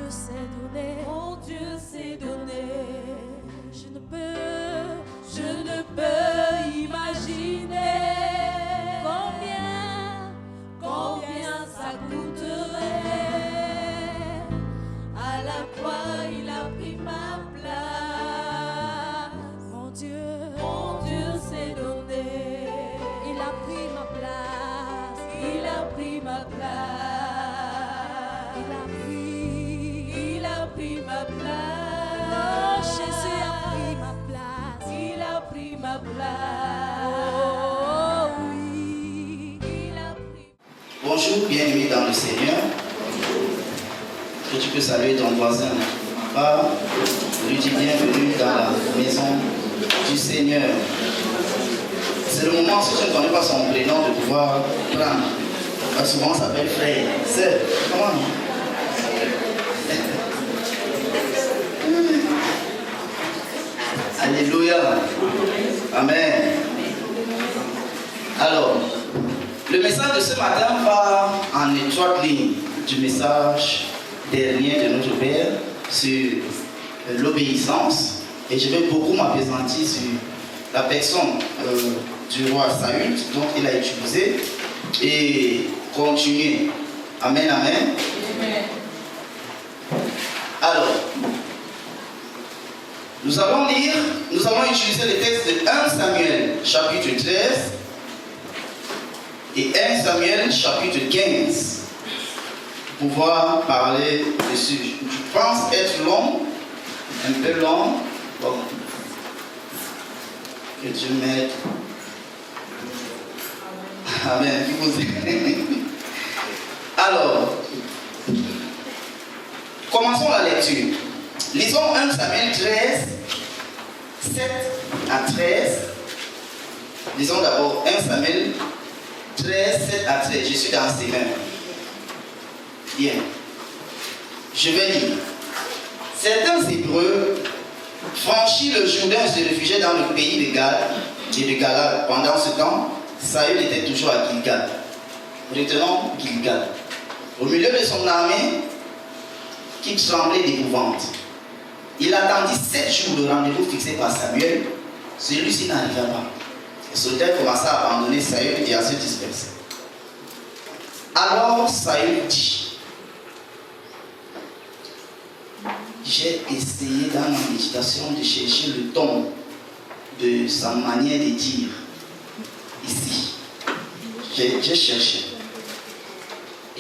s'est donné. Mon Dieu s'est donné. Je ne peux imaginer combien ça coûterait. À la croix, il a pris ma place. Mon Dieu s'est donné. il a pris ma place. Il a pris ma place. Il a pris ma place. Oh, Jésus a pris ma place. Il a pris ma place. Oh oui. Il a pris. Bonjour, bienvenue dans le Seigneur. Que tu peux saluer ton voisin. Lui dis bienvenue dans la maison du Seigneur. C'est le moment, si tu ne connais pas son prénom, de pouvoir prendre. Parce que souvent on s'appelle frère, sœur. Comment? Alléluia. Amen. Alors, le message de ce matin va en étroite ligne du message dernier de notre Père sur l'obéissance. Et je vais beaucoup m'appesantir sur la personne du roi Saül, dont il a utilisé, et continuer. Amen, amen. Amen. Alors, nous allons utiliser le texte de 1 Samuel chapitre 13 et 1 Samuel chapitre 15 pour pouvoir parler dessus. Je pense être long, un peu long. Bon. Que Dieu m'aide. Amen. Alors, commençons la lecture. Lisons 1 Samuel 13, 7 à 13. Lisons d'abord 1 Samuel 13, 7 à 13. Je suis dans ses mains. Bien. Je vais lire. Certains Hébreux franchirent le Jourdain et se réfugiaient dans le pays de Gad et de Galad. Pendant ce temps, Saül était toujours à Gilgal. Retenons Gilgal. Au milieu de son armée, qui tremblait d'épouvante. Il attendit 7 jours le rendez-vous fixé par Samuel. Celui-ci n'arriva pas. Les soldats commençaient à abandonner Saül et à se disperser. Alors Saül dit: j'ai essayé dans ma méditation de chercher le ton de sa manière de dire. Ici, j'ai cherché.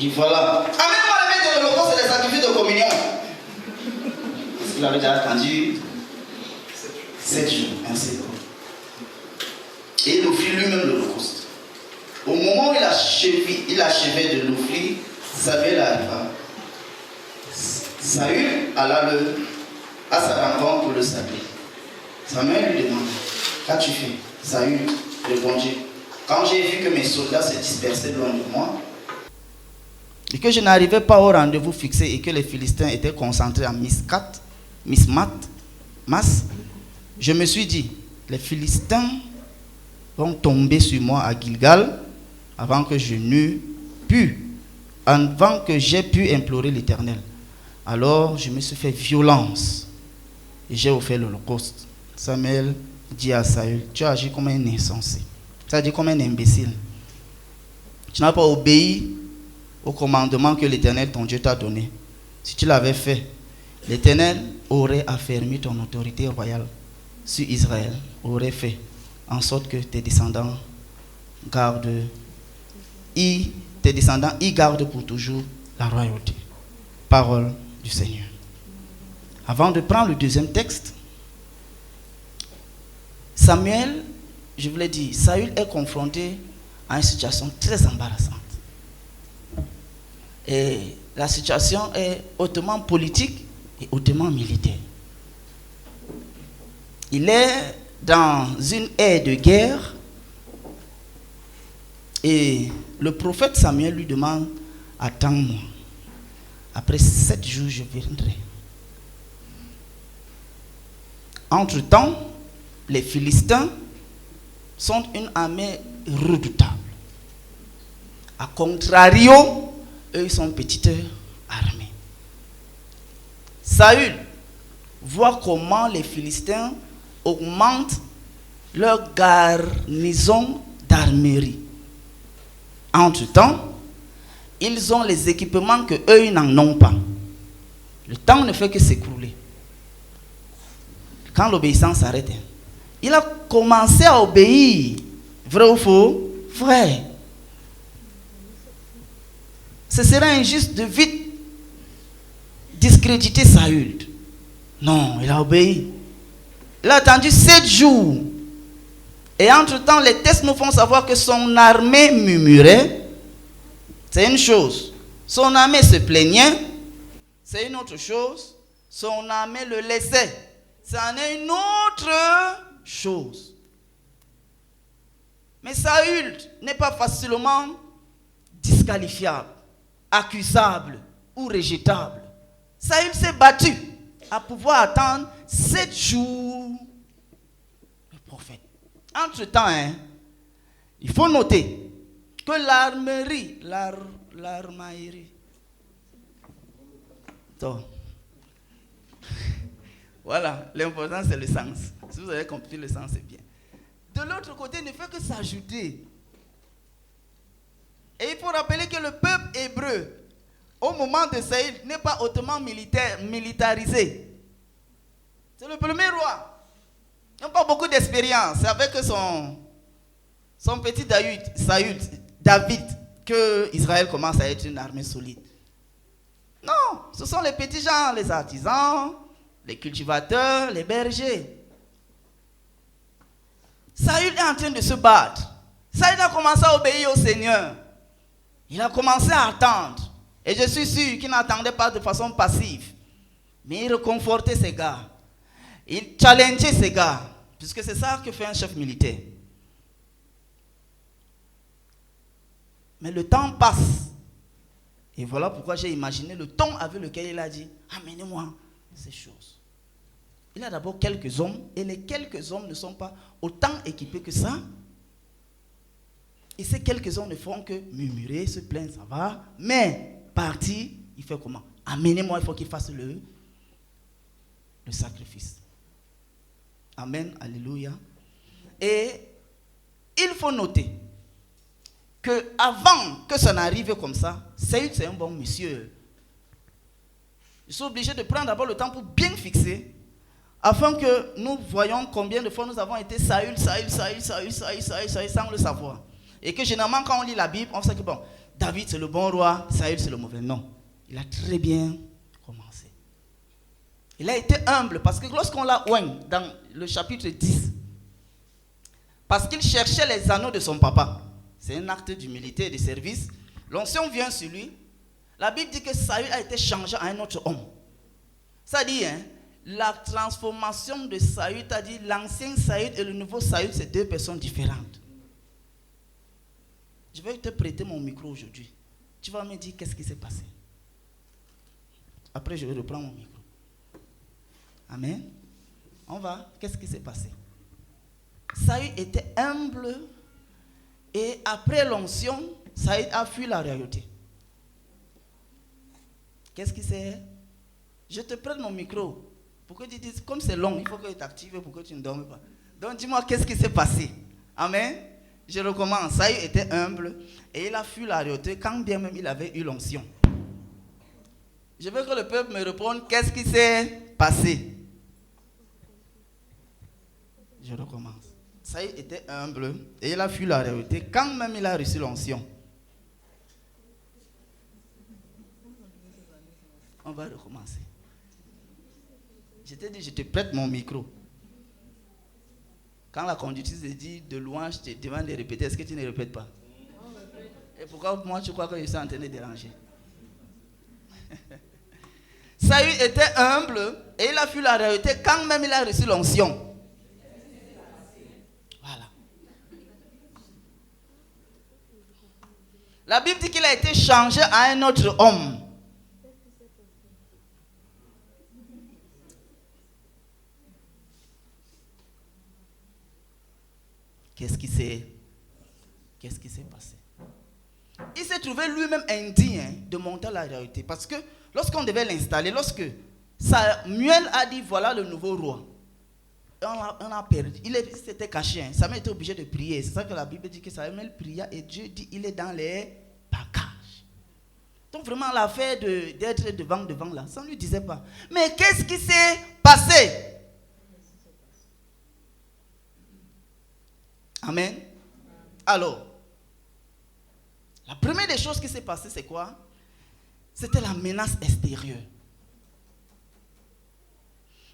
Et voilà. Amène-moi le maître de l'Holocauste et les sacrifices de communion. Parce qu'il avait déjà attendu 7 jours, ainsi de suite. Et il offrit lui-même l'Holocauste. Au moment où il achevait de l'offrir, Samuel arriva. Saül alla à sa rencontre pour le saluer. Samuel lui demanda: qu'as-tu fait? Saül répondit: quand j'ai vu que mes soldats se dispersaient loin de moi, et que je n'arrivais pas au rendez-vous fixé et que les Philistins étaient concentrés à Mas, je me suis dit: les Philistins vont tomber sur moi à Gilgal avant que j'ai pu implorer l'Éternel. Alors je me suis fait violence et j'ai offert l'Holocauste. Samuel dit à Saül: tu as agi comme un insensé, c'est-à-dire comme un imbécile. Tu n'as pas obéi au commandement que l'Éternel ton Dieu t'a donné. Si tu l'avais fait, l'Éternel aurait affermi ton autorité royale sur Israël, aurait fait en sorte que tes descendants y gardent pour toujours la royauté. Parole du Seigneur. Avant de prendre le deuxième texte, Samuel, je vous l'ai dit, Saül est confronté à une situation très embarrassante. Et la situation est hautement politique et hautement militaire. Il est dans une ère de guerre et le prophète Samuel lui demande: attends-moi, après 7 jours je viendrai. Entre-temps, les Philistins sont une armée redoutable. A contrario, eux ils sont une petite armée. Saül voit comment les Philistins augmentent leur garnison d'armerie. Entre-temps, ils ont les équipements que eux ils n'en ont pas. Le temps ne fait que s'écrouler. Quand l'obéissance s'arrête, il a commencé à obéir. Vrai ou faux? Vrai. Ce serait injuste de vite discréditer Saül. Non, il a obéi. Il a attendu 7 jours. Et entre-temps, les tests nous font savoir que son armée murmurait. C'est une chose. Son armée se plaignait. C'est une autre chose. Son armée le laissait. Ça en est une autre chose. Mais Saül n'est pas facilement disqualifiable, accusable ou rejetable. Saül s'est battu à pouvoir attendre 7 jours le prophète. Entre-temps, il faut noter que l'armerie, voilà, l'important c'est le sens. Si vous avez compris le sens, c'est bien. De l'autre côté, ne fait que s'ajouter. Et il faut rappeler que le peuple hébreu, au moment de Saül, n'est pas hautement militarisé. C'est le premier roi. Il n'a pas beaucoup d'expérience. C'est avec son petit David, que Israël commence à être une armée solide. Non, ce sont les petits gens, les artisans, les cultivateurs, les bergers. Saül est en train de se battre. Saül a commencé à obéir au Seigneur. Il a commencé à attendre. Et je suis sûr qu'il n'attendait pas de façon passive. Mais il réconfortait ses gars. Il challengeait ses gars. Puisque c'est ça que fait un chef militaire. Mais le temps passe. Et voilà pourquoi j'ai imaginé le ton avec lequel il a dit « Amenez-moi ces choses ». Il a d'abord quelques hommes. Et les quelques hommes ne sont pas autant équipés que ça. Et ces quelques hommes ne font que murmurer, se plaindre, ça va. Mais partir, il fait comment? Amenez-moi, il faut qu'il fasse le sacrifice. Amen, alléluia. Et il faut noter que avant que ça n'arrive comme ça, Saül c'est un bon monsieur. Ils sont obligés de prendre d'abord le temps pour bien fixer, afin que nous voyons combien de fois nous avons été Saül sans le savoir. Et que généralement quand on lit la Bible, on sait que bon, David c'est le bon roi, Saül c'est le mauvais. Non, il a très bien commencé. Il a été humble parce que lorsqu'on l'a oint dans le chapitre 10, parce qu'il cherchait les anneaux de son papa, c'est un acte d'humilité et de service, l'onction vient sur lui. La Bible dit que Saül a été changé en un autre homme. Ça dit, la transformation de Saül, t'as dit l'ancien Saül et le nouveau Saül, c'est deux personnes différentes. Je vais te prêter mon micro aujourd'hui. Tu vas me dire qu'est-ce qui s'est passé. Après, je vais reprendre mon micro. Amen. On va. Qu'est-ce qui s'est passé? Saül était humble et après l'onction, Saül a fui la royauté. Qu'est-ce qui s'est... Je te prête mon micro. Pour que tu dises, comme c'est long, il faut que tu t'actives pour que tu ne dormes pas. Donc dis-moi qu'est-ce qui s'est passé. Amen. Je recommence. Saül était humble et il a fui la royauté quand bien même il avait eu l'onction. Je veux que le peuple me réponde qu'est-ce qui s'est passé. Je recommence. Saül était humble et il a fui la royauté quand même il a reçu l'onction. On va recommencer. Je t'ai dit, je te prête mon micro. Quand la conductrice te dit de loin, je te demande de répéter. Est-ce que tu ne répètes pas? Et pourquoi moi tu crois que je suis en train de déranger? Saül était humble et il a fui la réalité quand même il a reçu l'onction. Voilà. La Bible dit qu'il a été changé à un autre homme. Qu'est-ce qui s'est passé? Il s'est trouvé lui-même indigne de monter à la réalité. Parce que lorsqu'on devait l'installer, lorsque Samuel a dit, voilà le nouveau roi. Et on a perdu. Il s'était caché. Hein. Samuel était obligé de prier. C'est ça que la Bible dit que Samuel pria et Dieu dit, il est dans les bagages. Donc vraiment l'affaire d'être devant là, ça ne lui disait pas. Mais qu'est-ce qui s'est passé? Amen. Alors, la première des choses qui s'est passée, c'est quoi? C'était la menace extérieure.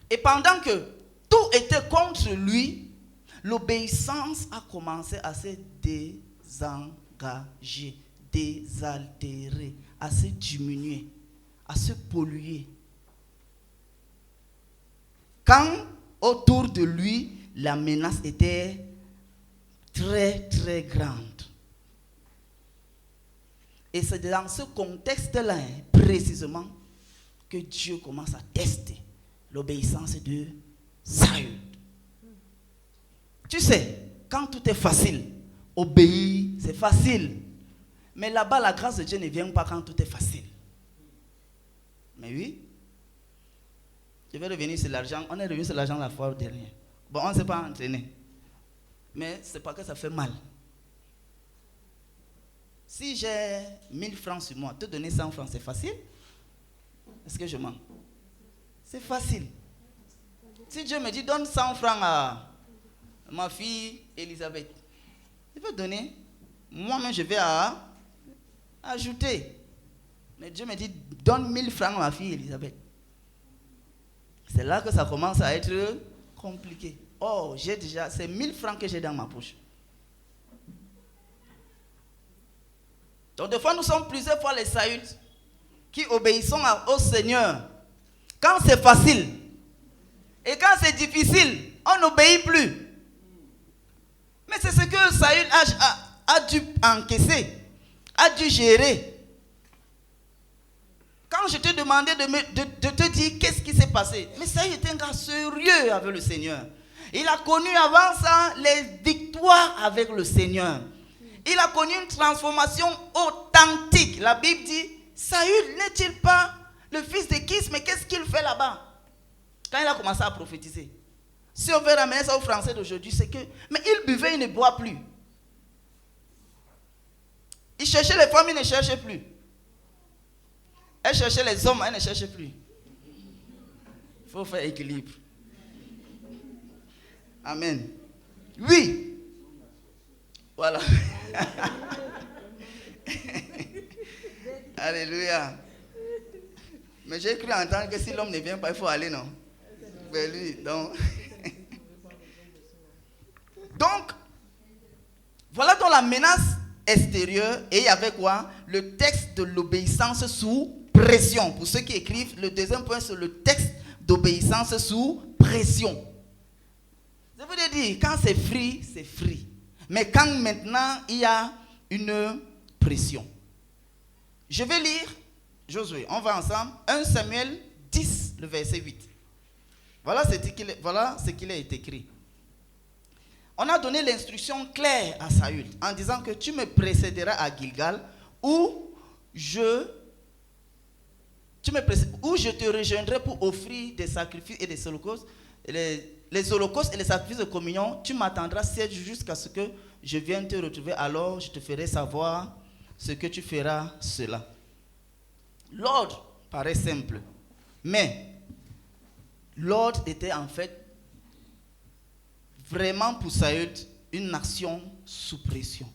Et pendant que tout était contre lui, l'obéissance a commencé à se désengager, désaltérer, à se diminuer, à se polluer. Quand autour de lui, la menace était très très grande. Et c'est dans ce contexte-là, précisément, que Dieu commence à tester l'obéissance de Saül. Tu sais, quand tout est facile, obéir, c'est facile. Mais là-bas, la grâce de Dieu ne vient pas quand tout est facile. Mais oui. Je vais revenir sur l'argent. On est revenu sur l'argent la fois dernière. Bon, on ne s'est pas entraîné. Mais c'est pas que ça fait mal. Si j'ai 1000 francs sur moi, te donner 100 francs, c'est facile? Est-ce que je mens? C'est facile. Si Dieu me dit, donne 100 francs à ma fille Elisabeth, il peut donner. Moi-même, je vais ajouter. Mais Dieu me dit, donne 1000 francs à ma fille Elisabeth. C'est là que ça commence à être compliqué. Oh, c'est 1000 francs que j'ai dans ma poche. Donc des fois nous sommes plusieurs fois les Saül qui obéissons au Seigneur quand c'est facile. Et quand c'est difficile, on n'obéit plus. Mais c'est ce que Saül a dû encaisser, a dû gérer. Quand je te demandais de te dire qu'est-ce qui s'est passé, mais Saül était un gars sérieux avec le Seigneur. Il a connu avant ça les victoires avec le Seigneur. Il a connu une transformation authentique. La Bible dit, Saül n'est-il pas le fils de Kis, mais qu'est-ce qu'il fait là-bas? Quand il a commencé à prophétiser. Si on veut ramener ça aux Français d'aujourd'hui, c'est que, mais il buvait, il ne boit plus. Il cherchait les femmes, il ne cherchait plus. Elle cherchait les hommes, elle ne cherchait plus. Il faut faire équilibre. Amen. Oui. Voilà. Alléluia. Mais j'ai cru entendre que si l'homme ne vient pas, il faut aller, non? Mais lui, donc. Donc, voilà donc la menace extérieure. Et il y avait quoi? Le texte de l'obéissance sous pression. Pour ceux qui écrivent, le deuxième point, c'est le texte d'obéissance sous pression. Je veux dire, quand c'est free, c'est free. Mais quand maintenant, il y a une pression. Je vais lire, Josué, on va ensemble, 1 Samuel 10, le verset 8. Voilà ce qu'il est écrit. On a donné l'instruction claire à Saül en disant que tu me précéderas à Gilgal où je te rejoindrai pour offrir des sacrifices et des holocaustes. Les holocaustes et les sacrifices de communion, tu m'attendras 7 jours jusqu'à ce que je vienne te retrouver. Alors je te ferai savoir ce que tu feras cela. L'ordre paraît simple, mais l'ordre était en fait vraiment pour Saül une action sous pression.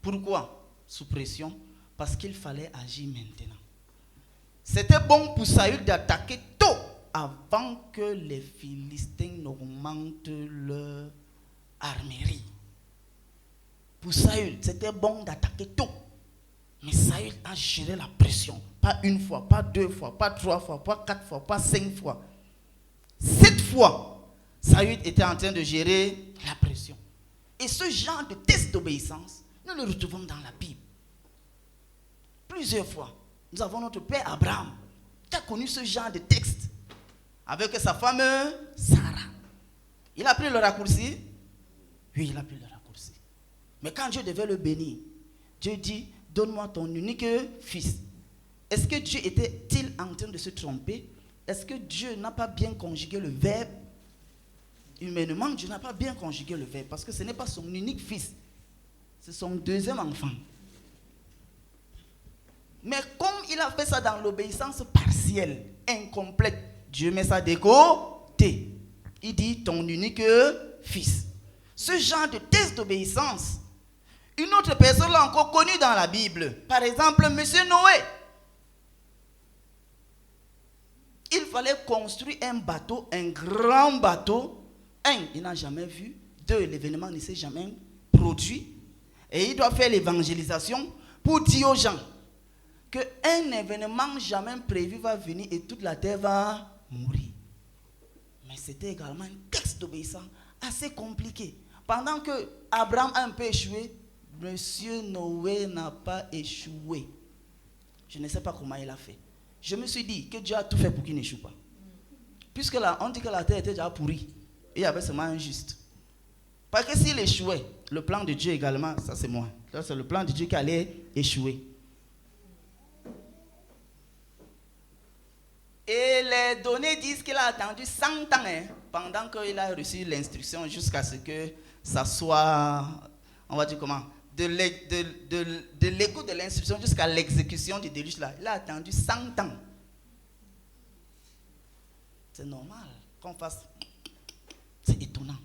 Pourquoi sous pression? Parce qu'il fallait agir maintenant. C'était bon pour Saül d'attaquer tôt avant que les Philistins n'augmentent leur armerie. Pour Saül, c'était bon d'attaquer tôt. Mais Saül a géré la pression. Pas une fois, pas 2 fois, pas 3 fois, pas 4 fois, pas 5 fois. 7 fois, Saül était en train de gérer la pression. Et ce genre de test d'obéissance, nous le retrouvons dans la Bible. Plusieurs fois. Nous avons notre père Abraham qui a connu ce genre de texte avec sa femme Sarah. Il a pris le raccourci? Oui, il a pris le raccourci. Mais quand Dieu devait le bénir, Dieu dit, donne-moi ton unique fils. Est-ce que Dieu était-il en train de se tromper? est-ce que Dieu n'a pas bien conjugué le verbe? Humainement, Dieu n'a pas bien conjugué le verbe parce que ce n'est pas son unique fils, c'est son deuxième enfant. Mais comme il a fait ça dans l'obéissance partielle, incomplète, Dieu met ça de côté. Il dit ton unique fils. Ce genre de test d'obéissance, une autre personne l'a encore connu dans la Bible. Par exemple, Monsieur Noé. Il fallait construire un bateau, un grand bateau. Un, il n'a jamais vu. Deux, l'événement ne s'est jamais produit. Et il doit faire l'évangélisation pour dire aux gens qu'un événement jamais prévu va venir et toute la terre va mourir. Mais c'était également un texte d'obéissance assez compliqué. Pendant que Abraham a un peu échoué, Monsieur Noé n'a pas échoué. Je ne sais pas comment il a fait. Je me suis dit que Dieu a tout fait pour qu'il n'échoue pas. Puisque là, on dit que la terre était déjà pourrie. Et il y avait seulement un juste. Parce que s'il échouait, le plan de Dieu également, ça c'est moi. Ça c'est le plan de Dieu qui allait échouer. Et les données disent qu'il a attendu 100 ans pendant qu'il a reçu l'instruction jusqu'à ce que ça soit, on va dire comment, de l'écoute de l'instruction jusqu'à l'exécution du déluge là. Il a attendu 100 ans. C'est normal qu'on fasse. C'est étonnant.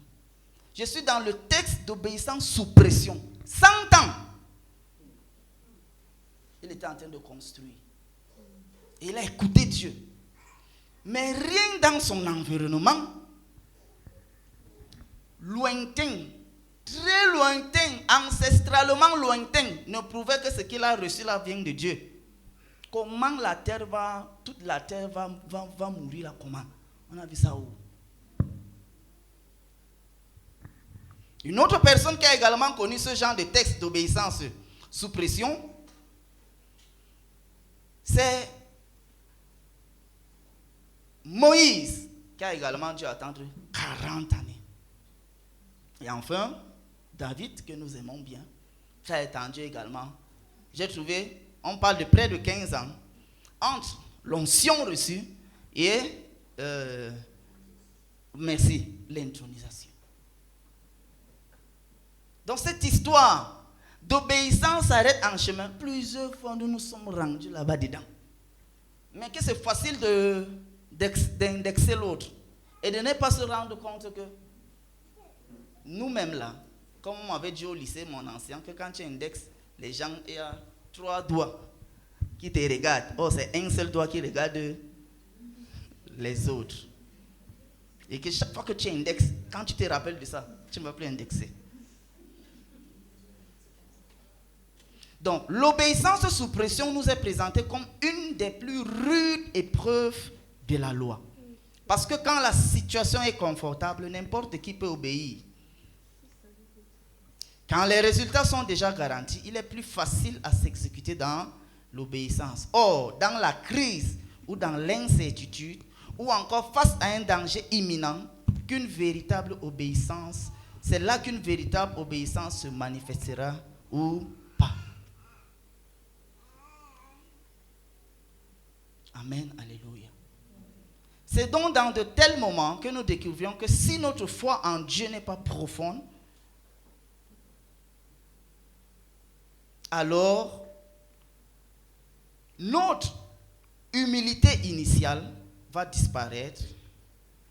Je suis dans le texte d'obéissance sous pression. 100 ans. Il était en train de construire. Et il a écouté Dieu. Mais rien dans son environnement, lointain, très lointain, ancestralement lointain, ne prouvait que ce qu'il a reçu là vient de Dieu. Comment la terre va, toute la terre va mourir là, comment? On a vu ça où? Une autre personne qui a également connu ce genre de texte d'obéissance sous pression, c'est Moïse, qui a également dû attendre 40 années. Et enfin, David, que nous aimons bien, qui a attendu également. J'ai trouvé, on parle de près de 15 ans, entre l'onction reçue et, l'intronisation. Donc cette histoire d'obéissance s'arrête en chemin. Plusieurs fois, nous nous sommes rendus là-bas dedans. Mais que c'est facile d'indexer l'autre et de ne pas se rendre compte que nous-mêmes là, comme on m'avait dit au lycée, mon ancien, que quand tu indexes les gens, il y a 3 doigts qui te regardent. Oh, c'est un seul doigt qui regarde les autres. Et que chaque fois que tu indexes, quand tu te rappelles de ça, tu ne vas plus indexer. Donc, l'obéissance sous pression nous est présentée comme une des plus rudes épreuves de la loi. Parce que quand la situation est confortable, n'importe qui peut obéir. Quand les résultats sont déjà garantis, il est plus facile à s'exécuter dans l'obéissance. Or, dans la crise ou dans l'incertitude, ou encore face à un danger imminent, qu'une véritable obéissance, c'est là qu'une véritable obéissance se manifestera ou pas. Amen, alléluia. C'est donc dans de tels moments que nous découvrions que si notre foi en Dieu n'est pas profonde, alors notre humilité initiale va disparaître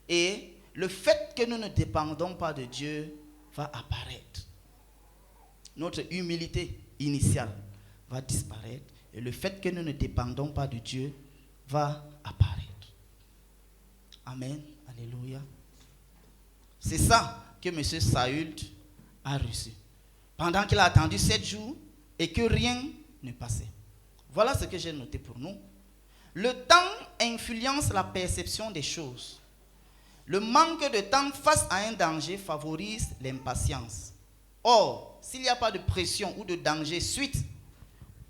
et le fait que nous ne dépendons pas de Dieu va apparaître. Notre humilité initiale va disparaître et le fait que nous ne dépendons pas de Dieu va apparaître. Amen, alléluia. C'est ça que M. Saül a reçu. Pendant qu'il a attendu 7 jours et que rien ne passait. Voilà ce que j'ai noté pour nous. Le temps influence la perception des choses. Le manque de temps face à un danger favorise l'impatience. Or, s'il n'y a pas de pression ou de danger suite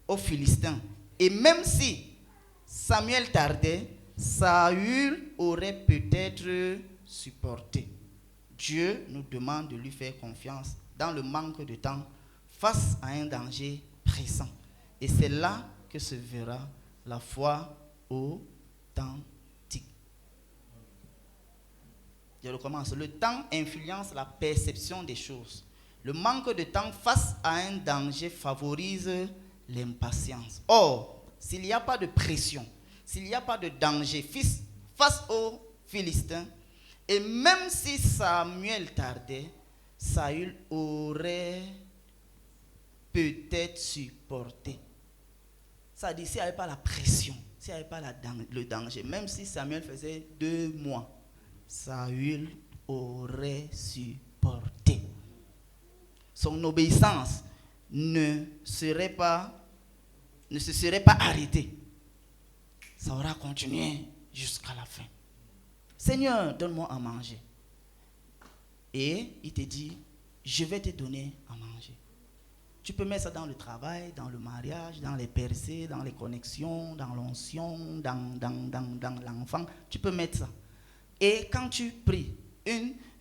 aux Philistins, et même si Samuel tardait, Saül aurait peut-être supporté. Dieu nous demande de lui faire confiance dans le manque de temps face à un danger pressant. Et c'est là que se verra la foi authentique. recommence. Le temps influence la perception des choses. Le manque de temps face à un danger favorise l'impatience. Or, s'il n'y a pas de pression, s'il n'y a pas de danger face aux Philistins, et même si Samuel tardait, Saül aurait peut-être supporté. Ça dit, s'il n'y avait pas la pression, s'il n'y avait pas le danger, même si Samuel faisait 2 mois, Saül aurait supporté. Son obéissance ne se serait pas arrêtée. Ça aura continué jusqu'à la fin. Seigneur, donne-moi à manger. Et il te dit, je vais te donner à manger. Tu peux mettre ça dans le travail, dans le mariage, dans les percées, dans les connexions, dans l'onction, dans l'enfant. Tu peux mettre ça. Et quand tu pries,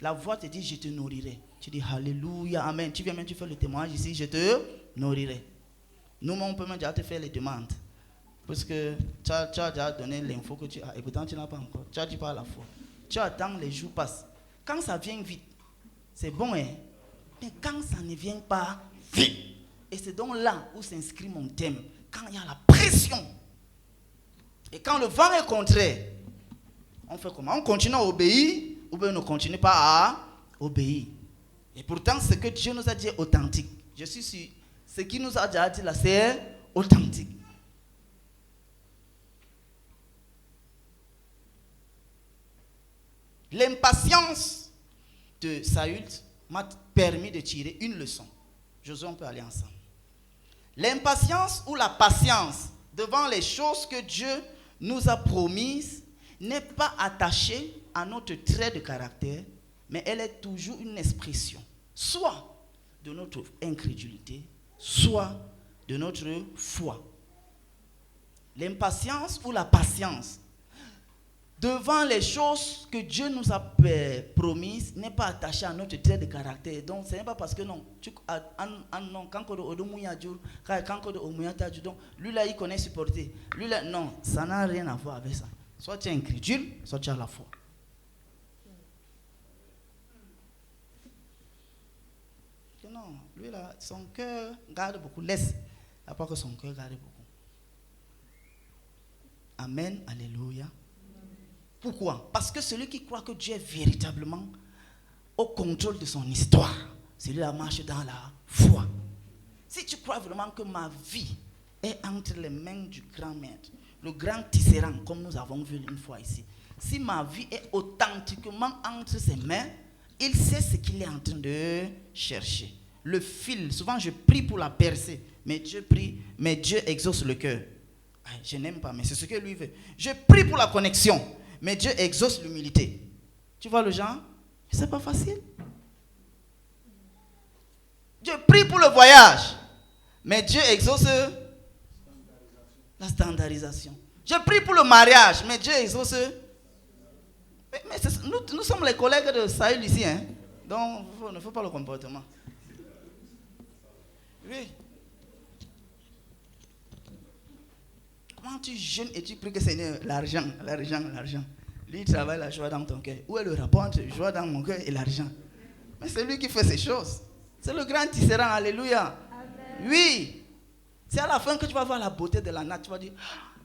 la voix te dit, je te nourrirai. Tu dis, alléluia, amen. Tu viens même, tu fais le témoignage ici, je te nourrirai. Nous, on peut même déjà te faire les demandes. Parce que tu as déjà donné l'info que tu as. Et pourtant, tu n'as pas encore. Tu as dit pas à la fois. Tu attends, les jours passent. Quand ça vient vite, c'est bon, hein. Mais quand ça ne vient pas vite, et c'est donc là où s'inscrit mon thème. Quand il y a la pression, et quand le vent est contraire, on fait comment? On continue à obéir, ou bien on ne continue pas à obéir. Et pourtant, ce que Dieu nous a dit est authentique. Je suis sûr, ce qu'il nous a déjà dit là, c'est authentique. L'impatience de Saül m'a permis de tirer une leçon. Josué, on peut aller ensemble. L'impatience ou la patience devant les choses que Dieu nous a promises n'est pas attachée à notre trait de caractère, mais elle est toujours une expression, soit de notre incrédulité, soit de notre foi. L'impatience ou la patience devant les choses que Dieu nous a promises n'est pas attaché à notre trait de caractère. Donc, ce n'est pas parce que non. Lui là, il connaît supporter. Lui là, non, ça n'a rien à voir avec ça. Soit tu es incrédule, soit tu as la foi. Non, lui là, son cœur garde beaucoup. Laisse. Il n'y a pas que son cœur garde beaucoup. Amen, alléluia. Pourquoi? Parce que celui qui croit que Dieu est véritablement au contrôle de son histoire, celui-là marche dans la foi. Si tu crois vraiment que ma vie est entre les mains du grand maître, le grand tisserand, comme nous avons vu une fois ici, si ma vie est authentiquement entre ses mains, il sait ce qu'il est en train de chercher. Le fil, souvent je prie pour la percée, mais Dieu exauce le cœur. Je n'aime pas, mais c'est ce que lui veut. Je prie pour la connexion, mais Dieu exauce l'humilité. Tu vois le genre? C'est pas facile. Dieu prie pour le voyage, mais Dieu exauce la standardisation. Je prie pour le mariage, mais Dieu exauce. Mais nous sommes les collègues de Saül ici, hein? Donc il ne faut pas le comportement. Oui. Comment tu jeûnes et tu pries que Seigneur, l'argent. Lui, il travaille la joie dans ton cœur. Où est le rapport entre joie dans mon cœur et l'argent? Mais c'est lui qui fait ces choses. C'est le grand tisserand, alléluia. Amen. Oui. C'est à la fin que tu vas voir la beauté de la nature. Tu vas dire,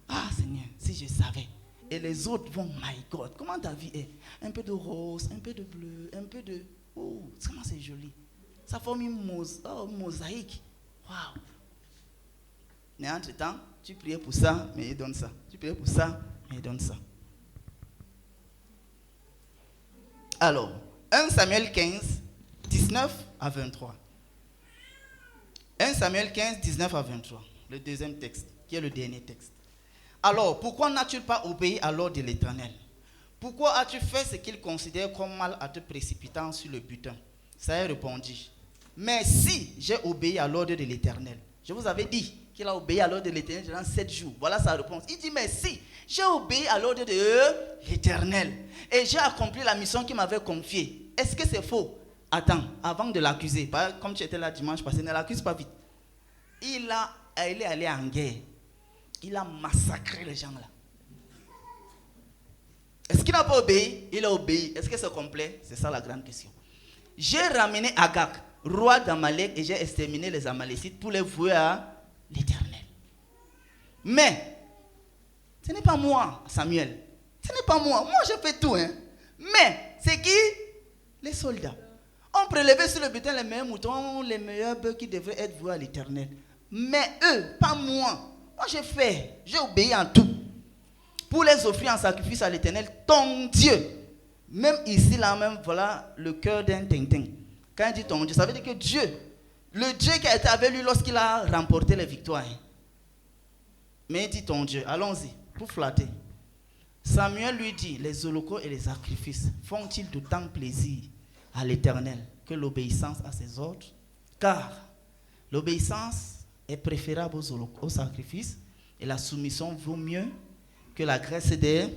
ah Seigneur, si je savais. Et les autres vont, my God, comment ta vie est? Un peu de rose, un peu de bleu, un peu de... Oh, comment c'est joli. Ça forme une mosaïque. Waouh. Mais entre-temps, tu priais pour ça, mais il donne ça. Tu priais pour ça, mais il donne ça. Alors, 1 Samuel 15, 19 à 23. 1 Samuel 15, 19 à 23. Le deuxième texte, qui est le dernier texte. Alors, pourquoi n'as-tu pas obéi à l'ordre de l'Éternel? Pourquoi as-tu fait ce qu'il considère comme mal en te précipitant sur le butin? Saül répondit, mais si j'ai obéi à l'ordre de l'Éternel, je vous avais dit qu'il a obéi à l'ordre de l'Éternel durant 7 jours. Voilà sa réponse. Il dit, mais si j'ai obéi à l'ordre de l'Éternel et j'ai accompli la mission qu'il m'avait confiée, est-ce que c'est faux? Attends, avant de l'accuser, comme tu étais là dimanche passé, ne l'accuse pas vite. Il est allé en guerre. Il a massacré les gens là. Est-ce qu'il n'a pas obéi? Il a obéi. Est-ce que c'est complet? C'est ça la grande question. J'ai ramené Agag, roi d'Amalek, et j'ai exterminé les Amalécites pour les vouer à l'Éternel. Mais, ce n'est pas moi, Samuel. Ce n'est pas moi. Moi, je fais tout. Hein. Mais, c'est qui? Les soldats. On prélevait sur le butin les meilleurs moutons, les meilleurs bœufs qui devraient être voués à l'Éternel. Mais eux, pas moi. Moi, j'ai obéi en tout. Pour les offrir en sacrifice à l'Éternel, ton Dieu. Même ici, là même, voilà le cœur d'un tintin. Quand il dit ton Dieu, ça veut dire que Dieu, le Dieu qui a été avec lui lorsqu'il a remporté les victoires. Mais il dit ton Dieu, allons-y, pour flatter. Samuel lui dit, les holocaustes et les sacrifices font-ils d'autant plaisir à l'Éternel que l'obéissance à ses ordres? Car l'obéissance est préférable aux sacrifices et la soumission vaut mieux que la graisse des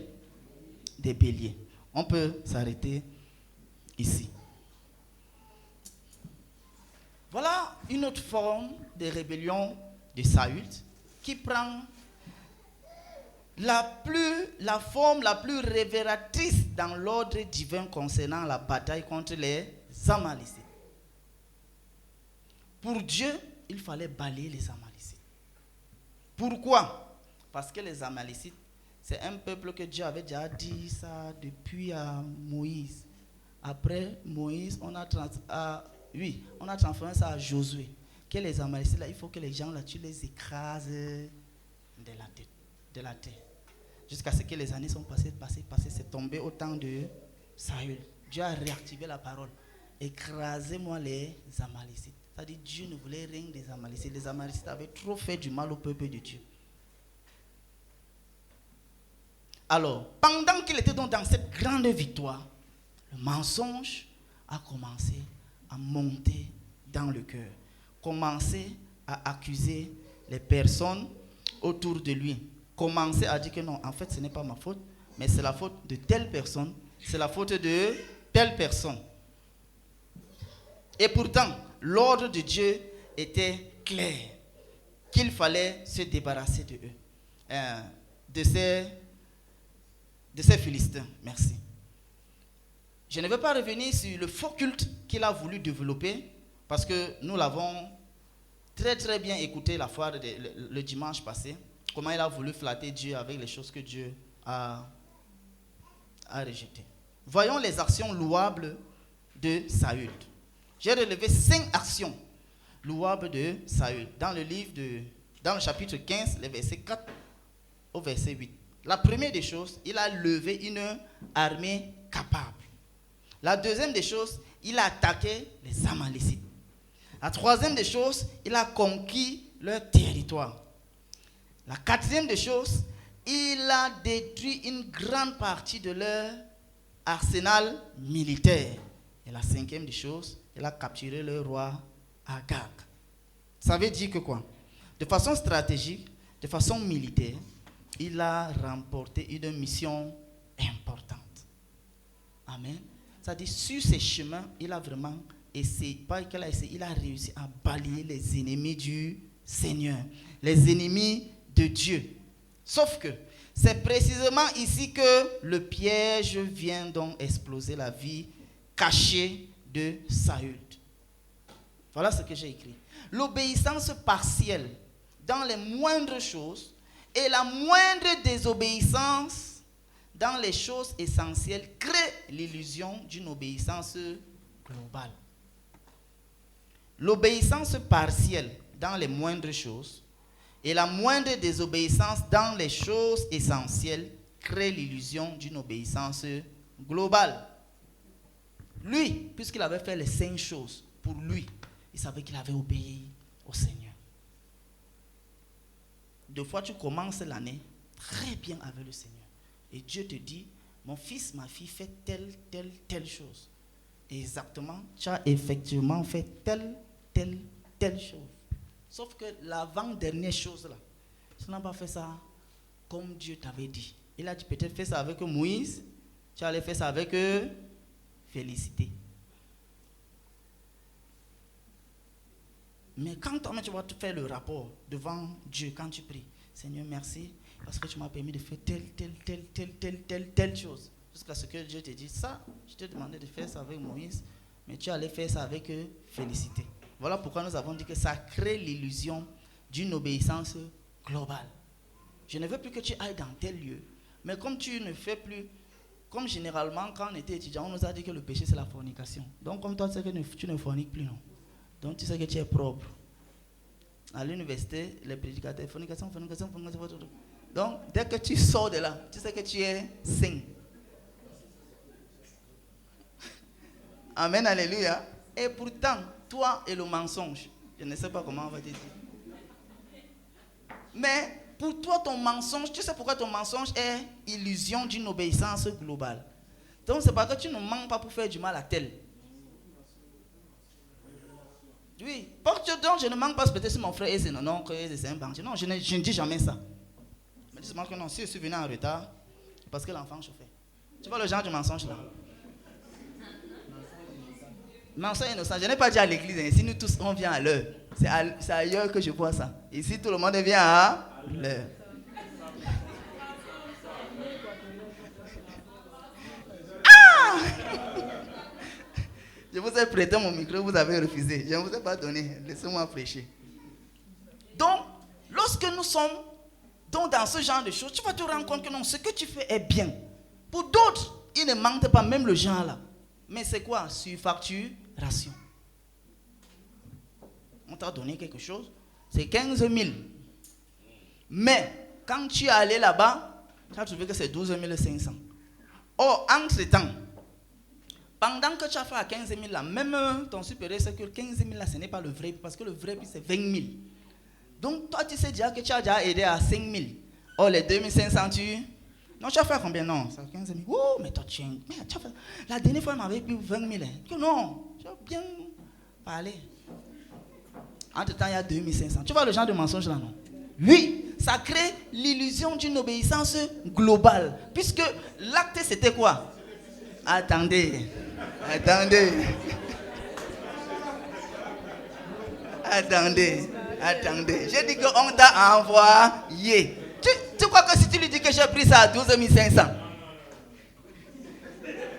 béliers. On peut s'arrêter ici. Voilà une autre forme de rébellion de Saül qui prend la forme la plus révélatrice dans l'ordre divin concernant la bataille contre les Amalécites. Pour Dieu, il fallait balayer les Amalécites. Pourquoi? Parce que les Amalécites, c'est un peuple que Dieu avait déjà dit ça depuis Moïse. Après Moïse, on a transformé ça à Josué. Que les Amalécites, là, il faut que les gens là, tu les écrases de la terre. Jusqu'à ce que les années sont passées, c'est tombé au temps de Saül. Dieu a réactivé la parole. Écrasez-moi les Amalécites. C'est-à-dire Dieu ne voulait rien des Amalécites. Les Amalécites avaient trop fait du mal au peuple de Dieu. Alors, pendant qu'il était donc dans cette grande victoire, le mensonge a commencé à monter dans le cœur. Commencer à accuser les personnes autour de lui. Commencer à dire que non, en fait, ce n'est pas ma faute, mais c'est la faute de telle personne, c'est la faute de telle personne. Et pourtant, l'ordre de Dieu était clair, qu'il fallait se débarrasser de eux, de ces Philistins. Merci. Je ne vais pas revenir sur le faux culte qu'il a voulu développer, parce que nous l'avons très très bien écouté la fois le dimanche passé, comment il a voulu flatter Dieu avec les choses que Dieu a rejetées. Voyons les actions louables de Saül. J'ai relevé 5 actions louables de Saül dans le chapitre 15, les versets 4 au verset 8. La première des choses, il a levé une armée capable. La deuxième des choses, il a attaqué les Amalécites. La troisième des choses, il a conquis leur territoire. La quatrième des choses, il a détruit une grande partie de leur arsenal militaire. Et la cinquième des choses, il a capturé le roi Agag. Ça veut dire que quoi? De façon stratégique, de façon militaire, il a remporté une mission importante. Amen. C'est-à-dire, sur ces chemins, il a vraiment essayé, pas qu'il a essayé, il a réussi à balayer les ennemis du Seigneur, les ennemis de Dieu. Sauf que c'est précisément ici que le piège vient donc exploser la vie cachée de Saül. Voilà ce que j'ai écrit. L'obéissance partielle dans les moindres choses et la moindre désobéissance dans les choses essentielles crée l'illusion d'une obéissance globale. L'obéissance partielle dans les moindres choses et la moindre désobéissance dans les choses essentielles crée l'illusion d'une obéissance globale. Lui, puisqu'il avait fait les 5 choses pour lui, il savait qu'il avait obéi au Seigneur. Deux fois, tu commences l'année très bien avec le Seigneur. Et Dieu te dit, mon fils, ma fille, fait telle chose. Et exactement, tu as effectivement fait telle chose. Sauf que l'avant-dernière chose là, tu n'as pas fait ça comme Dieu t'avait dit. Il a dit peut-être fais ça avec Moïse, tu allais faire ça avec Félicité. Mais quand toi-même tu vas te faire le rapport devant Dieu, quand tu pries, Seigneur merci, parce que tu m'as permis de faire telle chose. Jusqu'à ce que Dieu te dise ça, je t'ai demandé de faire ça avec Moïse, mais tu allais faire ça avec Félicité. Voilà pourquoi nous avons dit que ça crée l'illusion d'une obéissance globale. Je ne veux plus que tu ailles dans tel lieu, mais comme tu ne fais plus, comme généralement quand on était étudiant, on nous a dit que le péché c'est la fornication. Donc comme toi tu sais que tu ne forniques plus, non. Donc tu sais que tu es propre. À l'université, les prédicateurs, fornication. Donc dès que tu sors de là, tu sais que tu es saint. Amen, alléluia. Et pourtant, toi et le mensonge, je ne sais pas comment on va te dire. Mais pour toi, ton mensonge, tu sais pourquoi ton mensonge est illusion d'une obéissance globale. Donc c'est parce que tu ne mens pas pour faire du mal à tel. Oui, donc je ne mens pas peut-être si mon frère est un oncle, c'est un banquier. Non, je ne dis jamais ça. Mais dis-moi que non, si je suis venu en retard, c'est parce que l'enfant chauffait. Tu vois le genre de mensonge là? Mensonge innocent, je n'ai pas dit à l'église, hein. Si nous tous on vient à l'heure, c'est ailleurs que je vois ça. Ici tout le monde vient à l'heure. Ah! Je vous ai prêté mon micro, vous avez refusé. Je ne vous ai pas donné, laissez-moi prêcher. Donc, lorsque nous sommes dans ce genre de choses, tu vas te rendre compte que non, ce que tu fais est bien. Pour d'autres, ils ne mentent pas, même le genre là. Mais c'est quoi? Surfacturation. On t'a donné quelque chose, c'est 15 000. Mais quand tu es allé là-bas, tu as trouvé que c'est 12 500. Or, entre-temps, pendant que tu as fait à 15 000 là, même ton supérieur sait que 15 000 là, ce n'est pas le vrai, parce que le vrai prix c'est 20 000. Donc toi tu sais déjà que tu as déjà aidé à 5 000. Or les 2 500 tu... Non, tu as fait combien? Non, c'est 15 000. Oh, mais toi tu as fait... La dernière fois, elle m'avait pris 20 000. Que non, tu as bien parlé. Entre-temps, il y a 2 500. Tu vois le genre de mensonge là, non? Oui, ça crée l'illusion d'une obéissance globale. Puisque l'acte, c'était quoi? Attendez. J'ai dit qu'on t'a envoyé. Tu crois que si tu lui dis que j'ai pris ça à 12 500,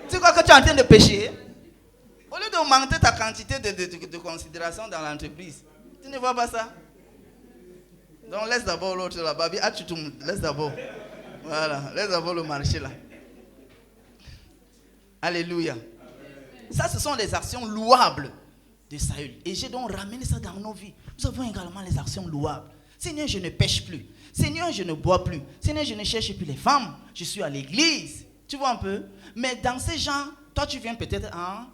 tu crois que tu es en train de pécher? Au lieu d'augmenter ta quantité de considération dans l'entreprise, tu ne vois pas ça? Donc laisse d'abord l'autre là, Babi, laisse d'abord. Voilà, laisse d'abord le marché là. Alléluia. Ça, ce sont les actions louables de Saül. Et j'ai donc ramené ça dans nos vies. Nous avons également les actions louables. Seigneur, je ne pêche plus. Seigneur, je ne bois plus. Seigneur, je ne cherche plus les femmes. Je suis à l'église. Tu vois un peu? Mais dans ces gens, toi, tu viens peut-être en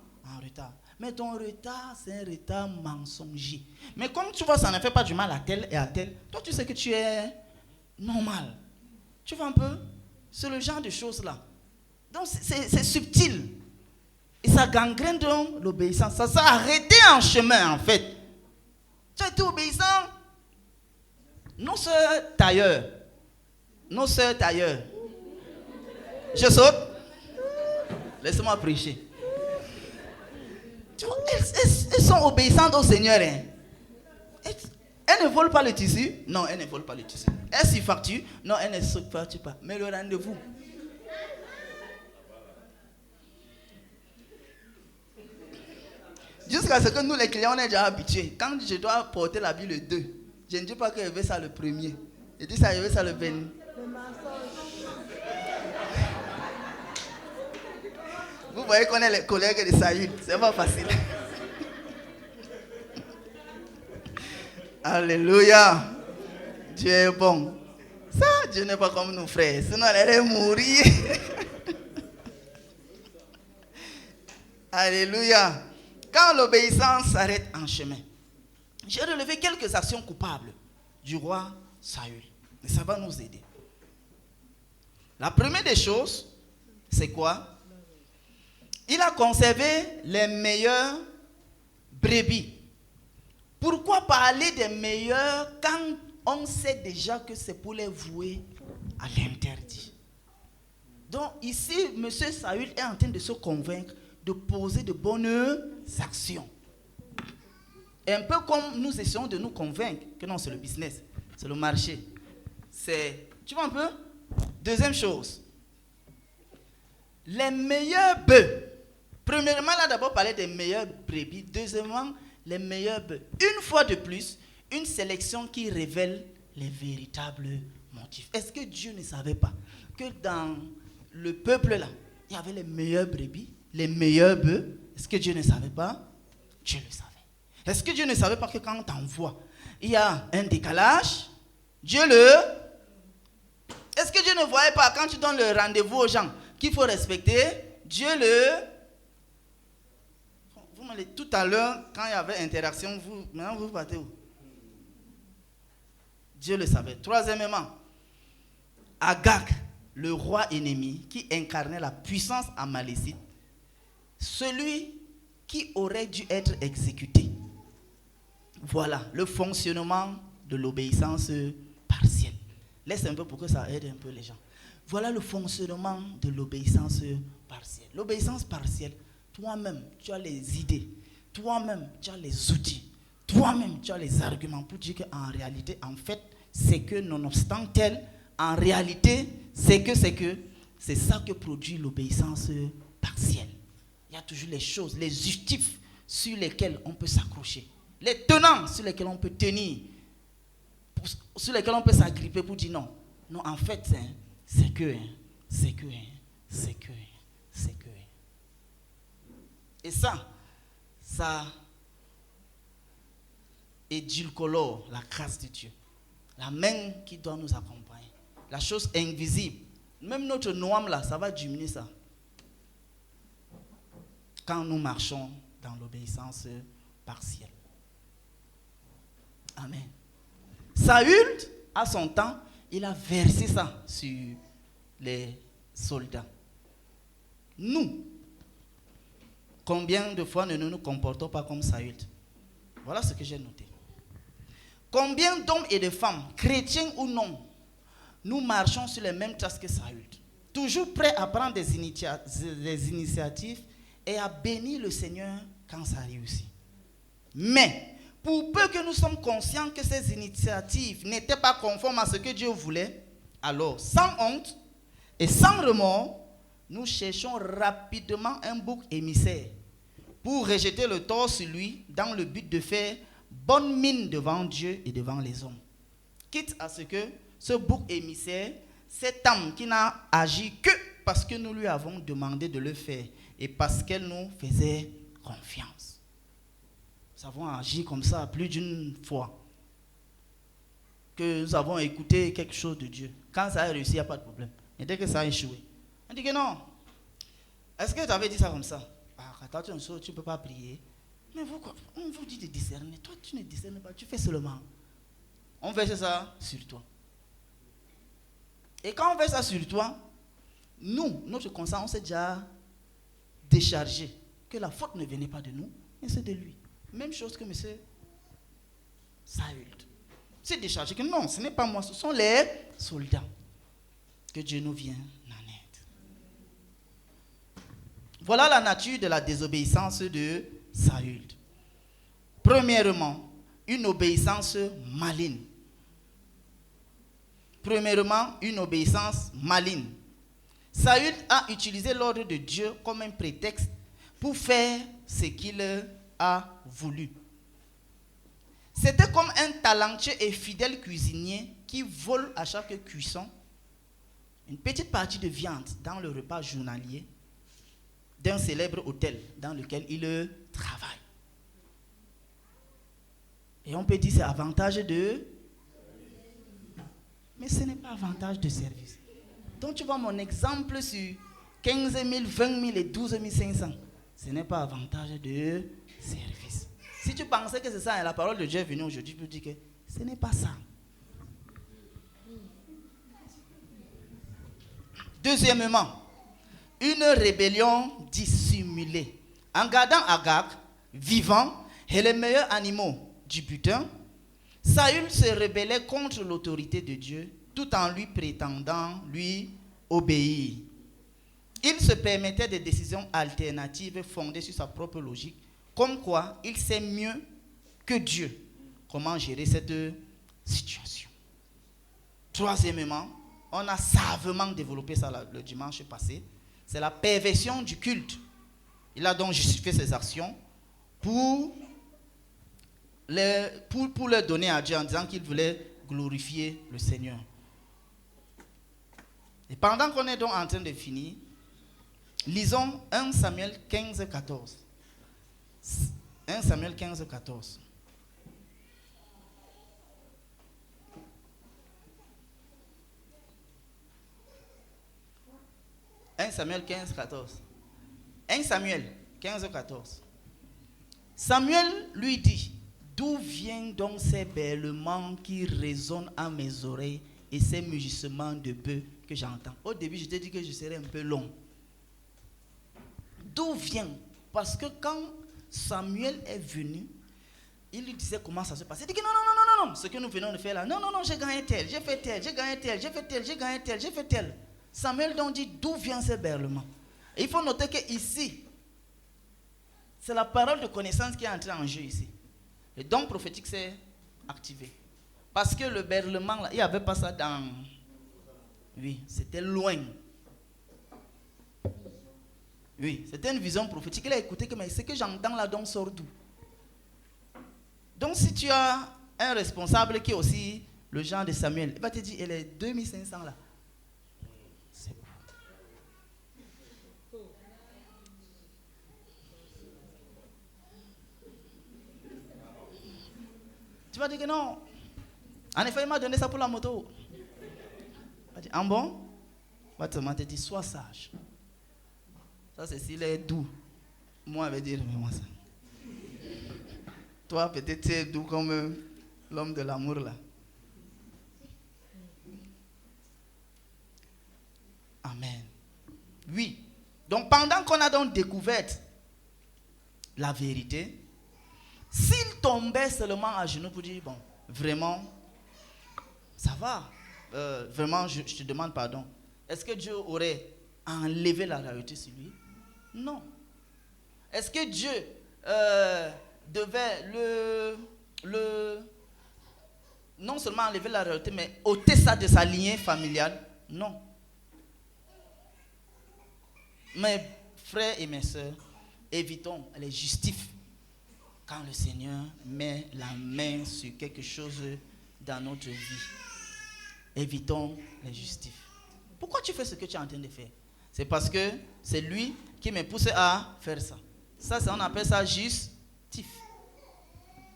retard. Mais ton retard, c'est un retard mensonger. Mais comme tu vois, ça ne fait pas du mal à tel et à tel, toi, tu sais que tu es normal. Tu vois un peu? C'est le genre de choses-là. Donc, c'est subtil. Et ça gangrène donc l'obéissance. Ça s'est arrêté en chemin, en fait. Tu as été obéissant. Nos sœurs tailleurs. Je saute. Laisse-moi prêcher. Elles sont obéissantes au Seigneur. Hein. Elles ne volent pas le tissu. Non, elles ne volent pas le tissu. Elles s'y facturent. Non, elles ne s'y facturent pas. Mais le rendez-vous. Jusqu'à ce que nous, les clients, on est déjà habitués. Quand je dois porter l'habit le 2, je ne dis pas que je vais ça le 1er. Je dis ça, je vais ça le 20. Vous voyez qu'on est les collègues de Saül. C'est pas facile. Alléluia. Dieu est bon. Ça, Dieu n'est pas comme nos frères. Sinon, elle allait mourir. Alléluia. Quand l'obéissance s'arrête en chemin, j'ai relevé quelques actions coupables du roi Saül. Et ça va nous aider. La première des choses, c'est quoi? Il a conservé les meilleures brebis. Pourquoi parler des meilleurs quand on sait déjà que c'est pour les vouer à l'interdit? Donc ici, M. Saül est en train de se convaincre de poser de bonnes actions. Et un peu comme nous essayons de nous convaincre que non, c'est le business, c'est le marché. Tu vois un peu? Deuxième chose. les meilleurs bœufs. Premièrement, là d'abord parler des meilleurs brebis. Deuxièmement, les meilleurs bœufs. Une fois de plus, une sélection qui révèle les véritables motifs. Est-ce que Dieu ne savait pas que dans le peuple là, il y avait les meilleurs brebis, les meilleurs bœufs? Est-ce que Dieu ne savait pas? Dieu le savait. Est-ce que Dieu ne savait pas que quand on t'envoie, il y a un décalage? Est-ce que Dieu ne voyait pas quand tu donnes le rendez-vous aux gens qu'il faut respecter? Vous me dites tout à l'heure, quand il y avait interaction, maintenant vous partez où? Dieu le savait. Troisièmement, Agag, le roi ennemi qui incarnait la puissance amalécite, celui qui aurait dû être exécuté. Voilà le fonctionnement de l'obéissance partielle. Laisse un peu pour que ça aide un peu les gens. Voilà le fonctionnement de l'obéissance partielle. L'obéissance partielle, toi-même, tu as les idées. Toi-même, tu as les outils. Toi-même, tu as les arguments pour dire qu'en réalité, en fait, c'est que nonobstant tel, en réalité, c'est ça que produit l'obéissance partielle. Il y a toujours les choses, les justifs sur lesquels on peut s'accrocher. Les tenants sur lesquels on peut tenir. Sur lesquels on peut s'agripper pour dire non. Non, en fait, c'est que. Et ça édulcore la grâce de Dieu. La main qui doit nous accompagner. La chose invisible. Même notre noam là, ça va diminuer ça. Quand nous marchons dans l'obéissance partielle. Amen. Saül, à son temps, il a versé ça sur les soldats. Nous, combien de fois ne nous comportons pas comme Saül? Voilà ce que j'ai noté. Combien d'hommes et de femmes, chrétiens ou non, nous marchons sur les mêmes traces que Saül, toujours prêts à prendre des initiatives et à bénir le Seigneur quand ça réussit. Mais, pour peu que nous sommes conscients que ces initiatives n'étaient pas conformes à ce que Dieu voulait, alors, sans honte et sans remords, nous cherchons rapidement un bouc émissaire pour rejeter le tort sur lui dans le but de faire bonne mine devant Dieu et devant les hommes. Quitte à ce que ce bouc émissaire, cette âme qui n'a agi que parce que nous lui avons demandé de le faire et parce qu'elle nous faisait confiance. Nous avons agi comme ça plus d'une fois. Que nous avons écouté quelque chose de Dieu. Quand ça a réussi, il n'y a pas de problème. Et dès que ça a échoué, on dit que non. Est-ce que tu avais dit ça comme ça? Quand tu ne peux pas prier. Mais on vous dit de discerner. Toi, tu ne discernes pas. Tu fais seulement. On verse ça sur toi. Et quand on verse ça sur toi, nous, notre conscience, on s'est déjà déchargé. Que la faute ne venait pas de nous, mais c'est de lui. Même chose que M. Saül. C'est déchargé que non, ce n'est pas moi, ce sont les soldats. Que Dieu nous vienne en aide. Voilà la nature de la désobéissance de Saül. Premièrement, une obéissance maligne. Saül a utilisé l'ordre de Dieu comme un prétexte pour faire ce qu'il a voulu. C'était comme un talentueux et fidèle cuisinier qui vole à chaque cuisson une petite partie de viande dans le repas journalier d'un célèbre hôtel dans lequel il travaille. Et on peut dire que c'est avantage de... Mais ce n'est pas avantage de service. Donc tu vois mon exemple sur 15 000, 20 000 et 12 500. Ce n'est pas avantage de service. Si tu pensais que c'est ça, et la parole de Dieu est venue aujourd'hui pour dire que ce n'est pas ça. Deuxièmement, une rébellion dissimulée. En gardant Agag vivant et les meilleurs animaux du butin, Saül se rebellait contre l'autorité de Dieu tout en lui prétendant lui obéir. Il se permettait des décisions alternatives fondées sur sa propre logique, comme quoi il sait mieux que Dieu comment gérer cette situation. Troisièmement, on a savamment développé ça le dimanche passé. C'est la perversion du culte. Il a donc justifié ses actions pour leur donner à Dieu en disant qu'il voulait glorifier le Seigneur. Et pendant qu'on est donc en train de finir, lisons 1 Samuel 15, 14. 1 Samuel 15, 14. 1 Samuel 15, 14. 1 Samuel 15, 14. Samuel lui dit, d'où viennent donc ces bêlements qui résonnent à mes oreilles et ces mugissements de bœufs que j'entends? Au début, je t'ai dit que je serais un peu long. D'où vient? Parce que quand Samuel est venu, il lui disait comment ça se passe. Il dit que non, ce que nous venons de faire là, non, j'ai gagné tel, j'ai fait tel, j'ai gagné tel, j'ai fait tel, j'ai gagné tel, j'ai fait tel. Samuel donc dit, d'où vient ces bêlements? Et il faut noter que ici, c'est la parole de connaissance qui est entrée en jeu ici. Le don prophétique s'est activé. Parce que le berlement, là, il n'y avait pas ça dans... Oui, c'était loin. Oui, c'était une vision prophétique. Il a écouté que mais ce que j'entends là, donc sort d'où? Donc si tu as un responsable qui est aussi le genre de Samuel, il va te dire, et les 2500 là, c'est où? Tu vas dire que non. En effet, il m'a donné ça pour la moto. Il va dire, en bon? Il va te dire, sois sage. Ça, c'est s'il est doux. Moi, je vais dire, mais moi ça. Toi, peut-être tu es doux comme l'homme de l'amour là. Amen. Oui. Donc, pendant qu'on a donc découvert la vérité, s'il tombait seulement à genoux pour dire, bon, vraiment, ça va. Vraiment, je te demande pardon. Est-ce que Dieu aurait enlevé la réalité sur lui? Non. Est-ce que Dieu devait non seulement enlever la réalité, mais ôter ça de sa lignée familiale? Non. Mes frères et mes sœurs, évitons les justifs. Quand le Seigneur met la main sur quelque chose dans notre vie, évitons les justifs. Pourquoi tu fais ce que tu es en train de faire? C'est parce que c'est lui qui me pousse à faire ça. Ça, on appelle ça justif.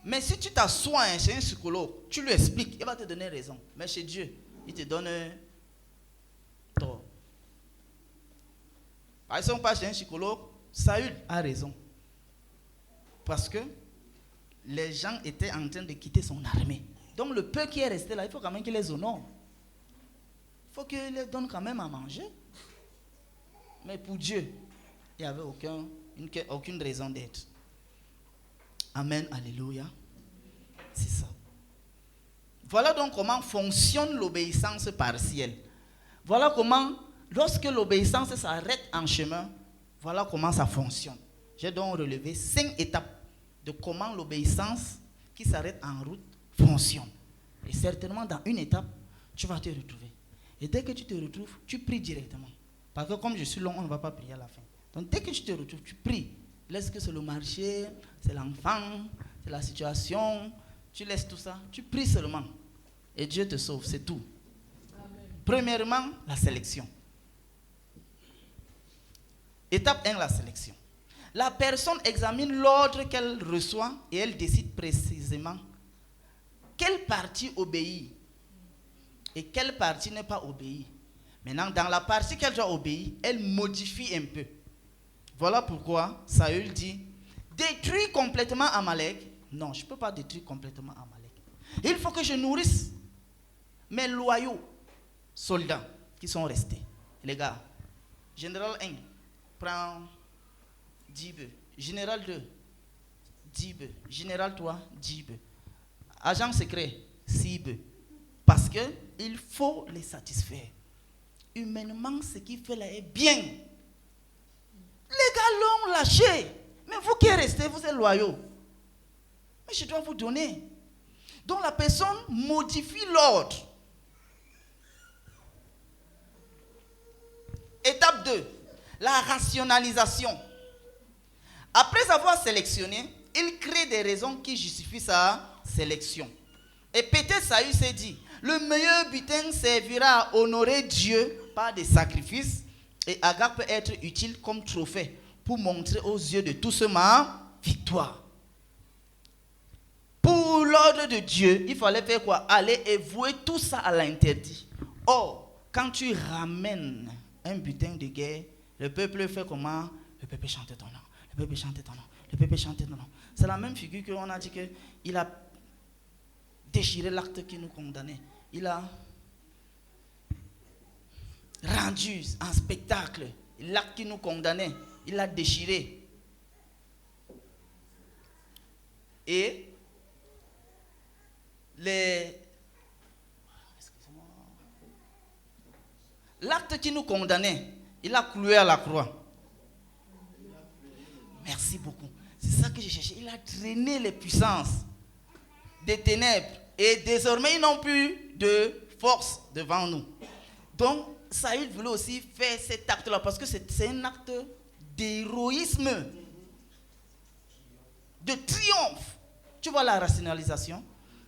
Mais si tu t'assois chez un psychologue, tu lui expliques, il va te donner raison. Mais chez Dieu, il te donne tort. Par exemple, on passe chez un psychologue, Saül a raison. Parce que les gens étaient en train de quitter son armée. Donc le peu qui est resté là, il faut quand même qu'il les honore. Il faut qu'il les donne quand même à manger. Mais pour Dieu, il n'y avait aucune raison d'être. Amen, alléluia. C'est ça. Voilà donc comment fonctionne l'obéissance partielle. Voilà comment, lorsque l'obéissance s'arrête en chemin, voilà comment ça fonctionne. J'ai donc relevé 5 étapes de comment l'obéissance qui s'arrête en route fonctionne. Et certainement dans une étape, tu vas te retrouver. Et dès que tu te retrouves, tu pries directement. Parce que comme je suis long, on ne va pas prier à la fin. Donc dès que tu te retrouves, tu pries. Laisse que c'est le marché, c'est l'enfant, c'est la situation. Tu laisses tout ça, tu pries seulement. Et Dieu te sauve, c'est tout. Amen. Premièrement, la sélection. Étape 1, la sélection. La personne examine l'ordre qu'elle reçoit et elle décide précisément quelle partie obéit et quelle partie n'est pas obéie. Maintenant, dans la partie qu'elle doit obéir, elle modifie un peu. Voilà pourquoi Saül dit, détruis complètement Amalek. Non, je ne peux pas détruire complètement Amalek. Il faut que je nourrisse mes loyaux soldats qui sont restés. Les gars, général 1 prend 10 bœufs. Général 2, 10 bœufs. Général 3, 10 bœufs. Agent secret, 6 bœufs. Parce qu'il faut les satisfaire. Humainement, ce qu'il fait là est bien. Les gars l'ont lâché. Mais vous qui êtes restés, vous êtes loyaux. Mais je dois vous donner. Donc la personne modifie l'ordre. Étape 2. La rationalisation. Après avoir sélectionné, il crée des raisons qui justifient sa sélection. Et peut-être Saül s'est dit, le meilleur butin servira à honorer Dieu par des sacrifices et Agag peut être utile comme trophée pour montrer aux yeux de tous ma victoire. Pour l'ordre de Dieu, il fallait faire quoi? Aller et vouer tout ça à l'interdit. Or, quand tu ramènes un butin de guerre, le peuple fait comment? Le peuple chante ton nom, le peuple chante ton nom, le peuple chante ton nom. C'est la même figure qu'on a dit qu'il a déchiré l'acte qui nous condamnait. Il a rendu en spectacle l'acte qui nous condamnait. Il l'a déchiré. Et l'acte qui nous condamnait, il a cloué à la croix. Merci beaucoup. C'est ça que j'ai cherché. Il a traîné les puissances des ténèbres. Et désormais, ils n'ont plus de force devant nous. Donc, Saül voulait aussi faire cet acte-là parce que c'est un acte d'héroïsme, de triomphe. Tu vois la rationalisation?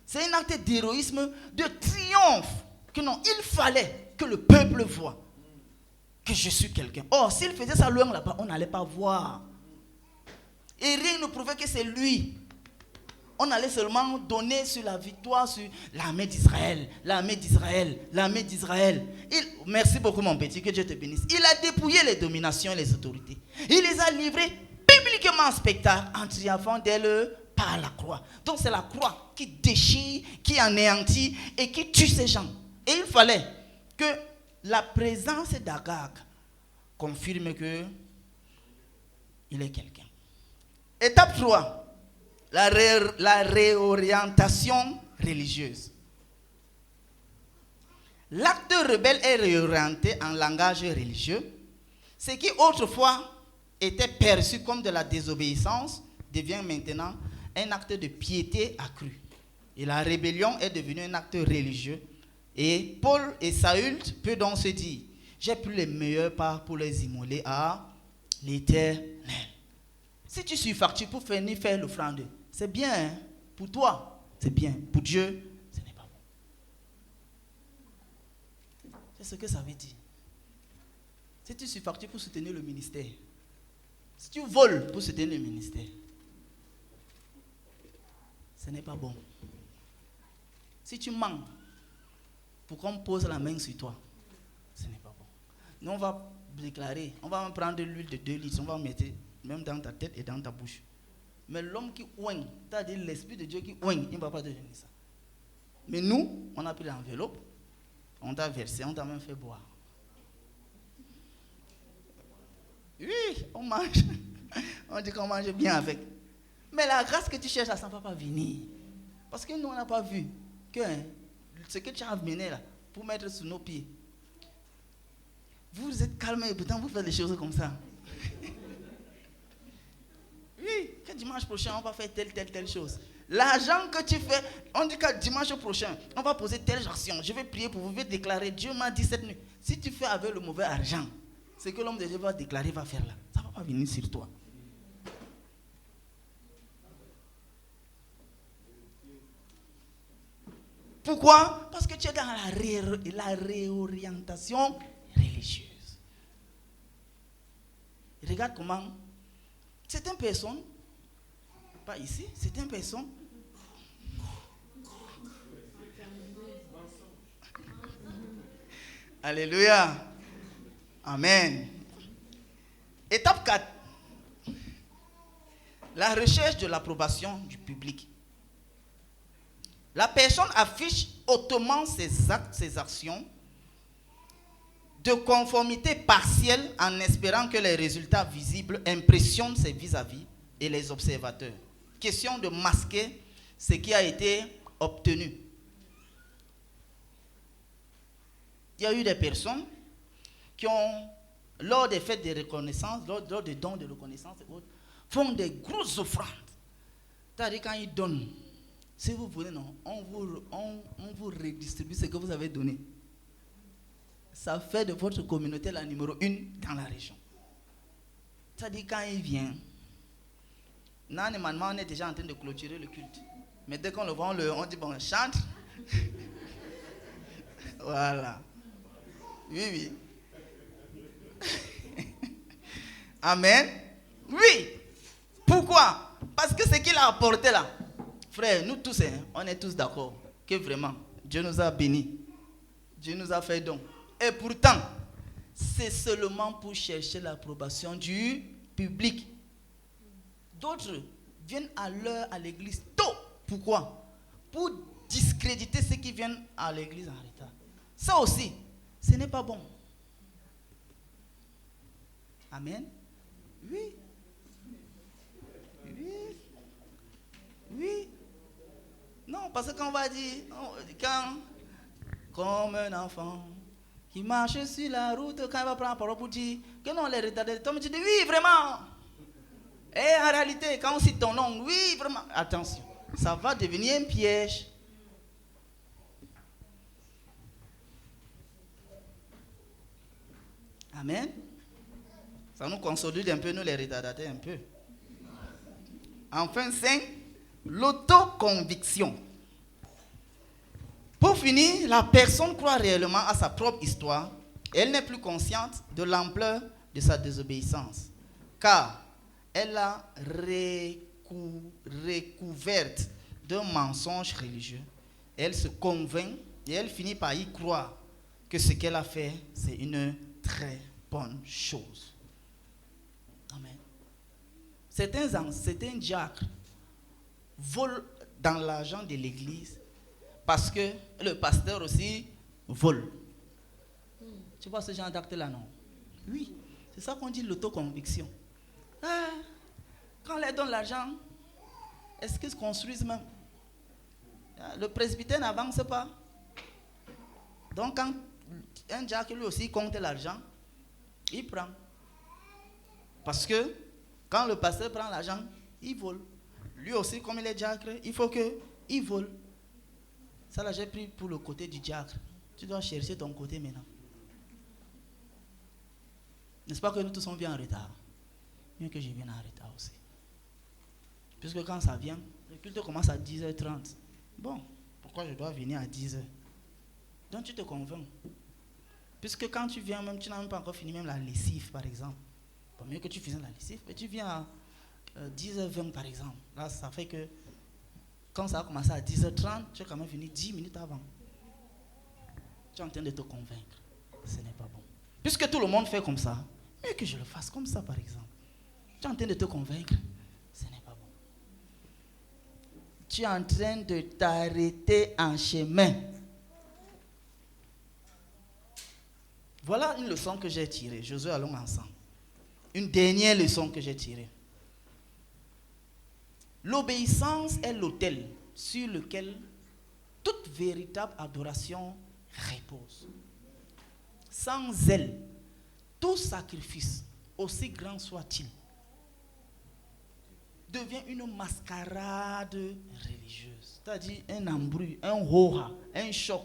C'est un acte d'héroïsme, de triomphe. Que non, il fallait que le peuple voie que je suis quelqu'un. Or, s'il faisait ça loin là-bas, on n'allait pas voir. Et rien ne prouvait que c'est lui. On allait seulement donner sur la victoire sur l'armée d'Israël, l'armée d'Israël, l'armée d'Israël. Merci beaucoup mon petit, que Dieu te bénisse. Il a dépouillé les dominations et les autorités. Il les a livrés publiquement en spectacle en triomphant d'elle par la croix. Donc c'est la croix qui déchire, qui anéantit et qui tue ces gens. Et il fallait que la présence d'Agag confirme que il est quelqu'un. Étape 3. La réorientation religieuse. L'acte rebelle est réorienté en langage religieux. Ce qui autrefois était perçu comme de la désobéissance devient maintenant un acte de piété accrue. Et la rébellion est devenue un acte religieux. Et Paul et Saül peuvent donc se dire, j'ai pris les meilleurs parts pour les immoler à l'Éternel. Si tu surfactures pour venir faire l'offrande, c'est bien, hein? Pour toi, c'est bien. Pour Dieu, ce n'est pas bon. C'est ce que ça veut dire. Si tu surfactures pour soutenir le ministère, si tu voles pour soutenir le ministère, ce n'est pas bon. Si tu mens pour qu'on pose la main sur toi, ce n'est pas bon. Nous, on va déclarer, on va prendre de l'huile de 2 litres, on va mettre même dans ta tête et dans ta bouche. Mais l'homme qui oigne, c'est-à-dire l'Esprit de Dieu qui oigne, il ne va pas te donner ça. Mais nous, on a pris l'enveloppe, on t'a versé, on t'a même fait boire. Oui, on mange. On dit qu'on mange bien avec. Mais la grâce que tu cherches, ça ne va pas venir. Parce que nous, on n'a pas vu que ce que tu as amené là, pour mettre sous nos pieds. Vous êtes calme et pourtant vous faites des choses comme ça. Oui, que dimanche prochain, on va faire telle chose. L'argent que tu fais, on dit que dimanche prochain, on va poser telle action. Je vais prier pour vous, je vais déclarer. Dieu m'a dit cette nuit. Si tu fais avec le mauvais argent, ce que l'homme de Dieu va déclarer, va faire là. Ça ne va pas venir sur toi. Pourquoi? Parce que tu es dans la réorientation religieuse. Regarde comment certaines personnes, pas ici, certaines personnes, alléluia, amen. Étape 4, la recherche de l'approbation du public. La personne affiche hautement ses actes, ses actions de conformité partielle en espérant que les résultats visibles impressionnent ses vis-à-vis et les observateurs. Question de masquer ce qui a été obtenu. Il y a eu des personnes qui ont, lors des fêtes de reconnaissance, lors des dons de reconnaissance et autres, font des grosses offrandes. C'est-à-dire quand ils donnent, si vous voulez, non, on vous redistribue ce que vous avez donné. Ça fait de votre communauté la numéro 1 dans la région. Ça dit quand il vient, normalement on est déjà en train de clôturer le culte. Mais dès qu'on le voit, on dit bon, chante. Voilà. Oui. Amen. Oui. Pourquoi? Parce que ce qu'il a apporté là, frère, nous tous, on est tous d'accord que vraiment, Dieu nous a bénis. Dieu nous a fait don. Et pourtant, c'est seulement pour chercher l'approbation du public. D'autres viennent à l'heure à l'église tôt. Pourquoi? Pour discréditer ceux qui viennent à l'église en retard. Ça aussi, ce n'est pas bon. Amen. Oui. Non, parce que quand on va dire, comme un enfant qui marche sur la route, quand il va prendre la parole pour dire que non, les retardés, Tom dit oui, vraiment. Et en réalité, quand on cite ton nom, oui, vraiment. Attention, ça va devenir un piège. Amen. Ça nous consolide un peu, nous les retardataires, un peu. Enfin, 5, l'autoconviction. Pour finir, la personne croit réellement à sa propre histoire et elle n'est plus consciente de l'ampleur de sa désobéissance. Car elle a recouverte d'un mensonge religieux. Elle se convainc et elle finit par y croire que ce qu'elle a fait, c'est une très bonne chose. Amen. Certains diacres volent dans l'argent de l'église parce que le pasteur aussi vole. Tu vois ce genre d'acte-là, non? Oui, c'est ça qu'on dit l'autoconviction. Quand on leur donne l'argent, est-ce qu'ils se construisent même? Le presbytère n'avance pas. Donc quand un diacre lui aussi compte l'argent, il prend. Parce que quand le pasteur prend l'argent, il vole. Lui aussi, comme il est diacre, il faut qu'il vole. Ça là, j'ai pris pour le côté du diacre. Tu dois chercher ton côté maintenant. N'est-ce pas que nous tous on vient en retard? Mieux que je vienne en retard aussi. Puisque quand ça vient, le culte commence à 10h30. Bon, pourquoi je dois venir à 10h? Donc tu te convaincs. Puisque quand tu viens même, tu n'as même pas encore fini même la lessive par exemple. Bon, mieux que tu fasses la lessive, mais tu viens à 10h20 par exemple. Là, ça fait que quand ça a commencé à 10h30, tu as quand même fini 10 minutes avant. Tu es en train de te convaincre. Ce n'est pas bon. Puisque tout le monde fait comme ça, mieux que je le fasse comme ça par exemple. Tu es en train de te convaincre. Ce n'est pas bon. Tu es en train de t'arrêter en chemin. Voilà une leçon que j'ai tirée. Josué, allons ensemble. Une dernière leçon que j'ai tirée. L'obéissance est l'autel sur lequel toute véritable adoration repose. Sans elle, tout sacrifice, aussi grand soit-il, devient une mascarade religieuse. C'est-à-dire un embrouille, un roha, un choc.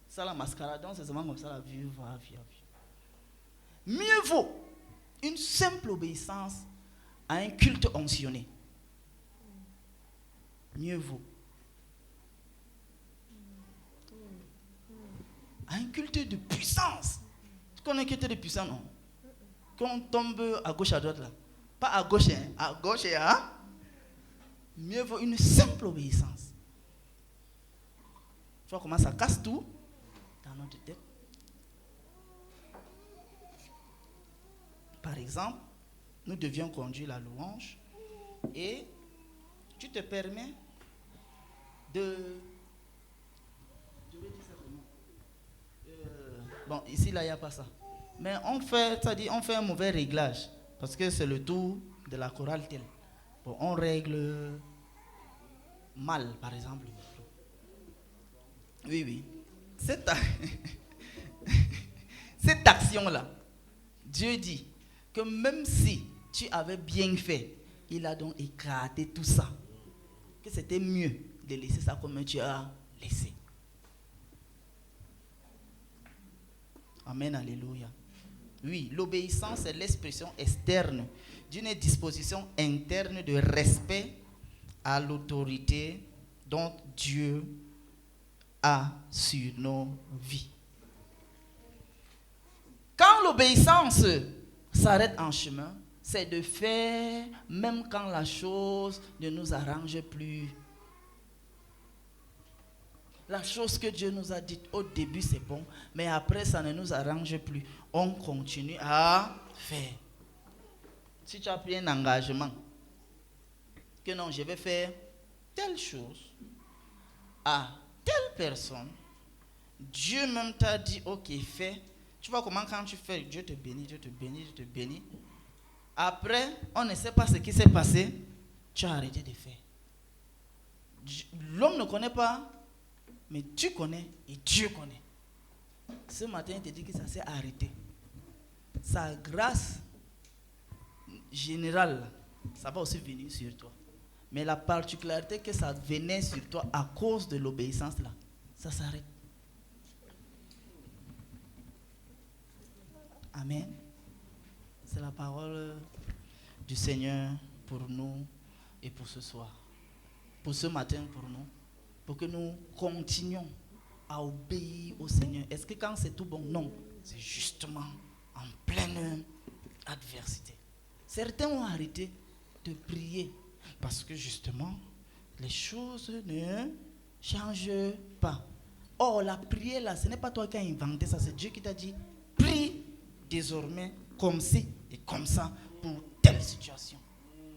Ça la mascarade, donc c'est seulement comme ça la vie va. Mieux vaut une simple obéissance à un culte onction. Mieux vaut à un culte de puissance. Tu connais un culte de puissance, non? Qu'on tombe à gauche, à droite là. Pas à gauche, hein? À gauche et à... Mieux vaut une simple obéissance. Tu vois comment ça casse tout dans notre tête. Par exemple, nous devions conduire la louange et tu te permets de... Bon, ici, là, il n'y a pas ça. Mais on fait un mauvais réglage parce que c'est le tour de la chorale telle. Bon, on règle mal, par exemple. Oui. Cette action-là, Dieu dit que même si tu avais bien fait, il a donc écarté tout ça. Que c'était mieux de laisser ça comme tu as laissé. Amen, alléluia. Oui, l'obéissance est l'expression externe d'une disposition interne de respect à l'autorité dont Dieu a sur nos vies. Quand l'obéissance s'arrête en chemin, c'est de faire même quand la chose ne nous arrange plus. La chose que Dieu nous a dite au début, c'est bon, mais après, ça ne nous arrange plus. On continue à faire. Si tu as pris un engagement, que non, je vais faire telle chose à telle personne, Dieu même t'a dit, ok, fais. Tu vois comment quand tu fais, Dieu te bénit, Dieu te bénit, Dieu te bénit. Après, on ne sait pas ce qui s'est passé, tu as arrêté de faire. L'homme ne connaît pas, mais tu connais et Dieu connaît. Ce matin, il te dit que ça s'est arrêté. Sa grâce générale, ça va aussi venir sur toi. Mais la particularité que ça venait sur toi à cause de l'obéissance là, ça s'arrête. Amen. C'est la parole du Seigneur pour nous et pour ce soir. Pour ce matin pour nous. Pour que nous continuions à obéir au Seigneur. Est-ce que quand c'est tout bon? Non. C'est justement en pleine adversité. Certains ont arrêté de prier parce que justement, les choses ne changent pas. Or, la prière là, ce n'est pas toi qui as inventé ça, c'est Dieu qui t'a dit, prie désormais comme ci et comme ça pour telle situation.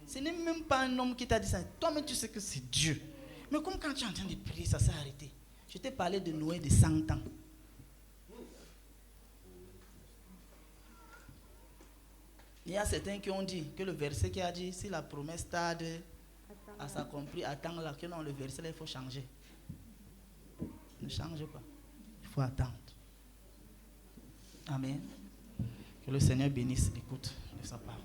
Ce n'est même pas un homme qui t'a dit ça. Toi-même, tu sais que c'est Dieu. Mais comme quand tu es en train de prier, ça s'est arrêté. Je t'ai parlé de Noé de 100 ans. Il y a certains qui ont dit que le verset qui a dit si la promesse tarde à s'accomplir, attends là, que non, le verset là, il faut changer. Ne change pas. Il faut attendre. Amen. Que le Seigneur bénisse l'écoute de sa parole.